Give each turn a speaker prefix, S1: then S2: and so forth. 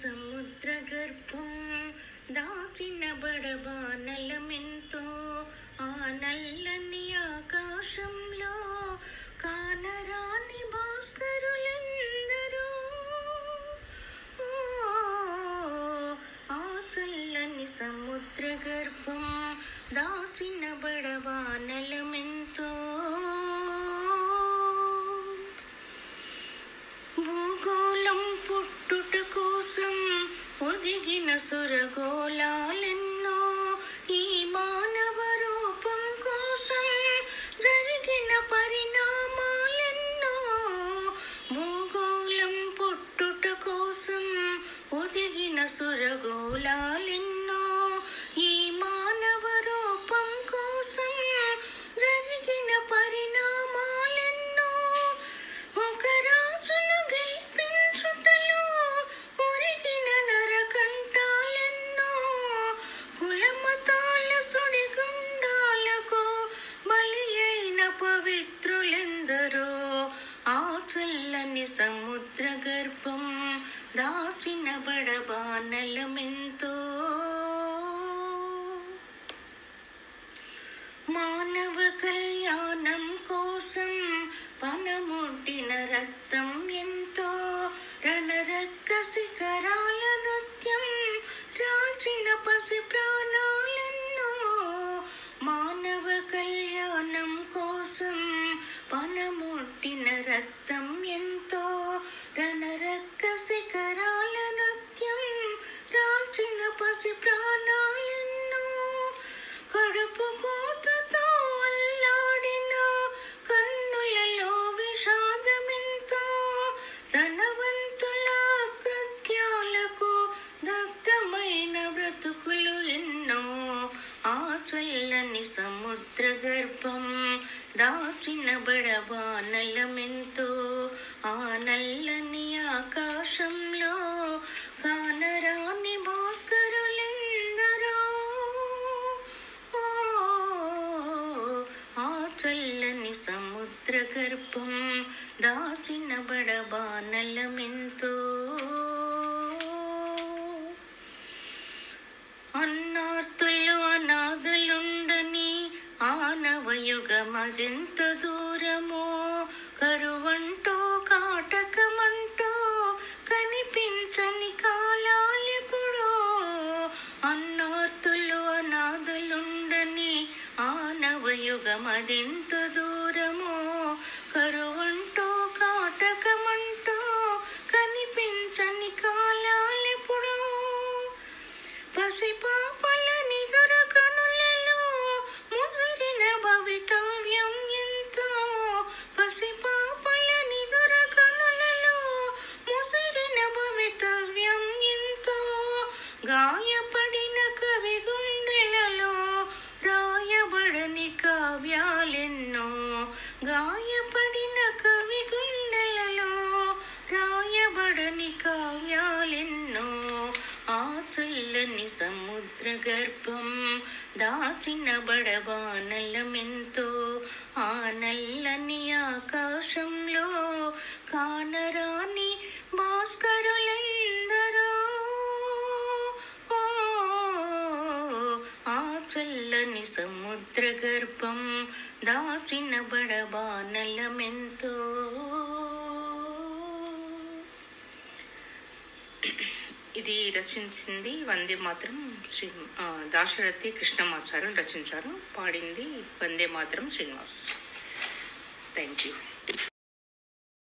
S1: సముద్ర గర్భం దాచిన బడబానలమెంతో ఆ నల్లని ఆకాశంలో కానరాని భాస్కరులెందరూ. ఆ చల్లని సముద్ర గర్భం దాచిన బడబానలమెంతో భూగోళం పుట్టుట కోసం ఒదిగిన సురగోళాలెన్నో, ఈ మానవ రూపం కోసం జరిగిన పరిణామాలెన్నో. భూగోళం పుట్టుట కోసం ఒదిగిన సురగోళాలెన్నో, ఈ మానవ రూపం కోసం జరిగిన పరిణామాలెన్నో. ఒక రాజును గెలిపించుటలో ఒరిగిన నరకంఠాలెన్నో, కులమతాల సుడిగుండాలకు బలి అయిన పవిత్రులెందరో. ఆ చల్లని సముద్ర గర్భం దాచిన బడబానలమెంతో మానవ కళ్యాణం కోసం పనముట్టిన రక్తం ఎంతో, రణరక్క శిఖరాల నృత్యం రాచిన పసి ప్రాణాలెన్నో. మానవ కళ్యాణం కోసం పనముట్టిన రక్తం ఎంతో, రణరక్క శిఖరాల నృత్యం రాచిన పసి ప్రాణాలెన్నో. కడుపు కోతతో అల్లాడిన కన్నులలో విషాదమెంతో, ధనవంతుల కృత్యాలకు దగ్ధమైన బ్రతుకులు ఎన్నో. ఆ చల్లని సముద్ర గర్భం దాచిన బడబానలమెంతో, ఆ నల్లని ఆకాశంలో కానరాని భాస్కరులెందరో. ఆ చల్లని సముద్ర గర్భం దాచిన బడబానలమెంతో. అన్నార్తులు అనాథలుండని ఆనవయుగమదెంత దూరమో, కరువంటో కాటకమంటో కనిపించని కాలాలెప్పుడో. అన్నార్తులు అనాథలుండని ఆనవయుగమదెంత దూరమో, కరువంటో కాటకమంటో కనిపించని కాలాలెప్పుడో. పసిపాపల నిదుర కనులలో ముసిరిన భవితవ్యం ఎంతో, పసిపాపల నిదుర కనులలో ముసిరిన భవితవ్యం ఎంతో. గాయపడిన కవి గుండెలలో రాయబడని కావ్యాలెన్నో, గాయపడిన కవి గుండెలలో రాయబడని కావ్యాలెన్నో. ఆ చల్లని సముద్ర గర్భం దాచిన బడబానలమెంతో, ఆ నల్లని ఆకాశంలో కానరాని భాస్కరులెందరో. ఆ చల్లని సముద్ర గర్భం దాచిన బడబానలమెంతో. ఇది రచించింది వందే మాతరం శ్రీ దాశరథి కృష్ణమాచార్యులు రచించారు. పాడింది వందే మాతరం శ్రీనివాస్. Thank you.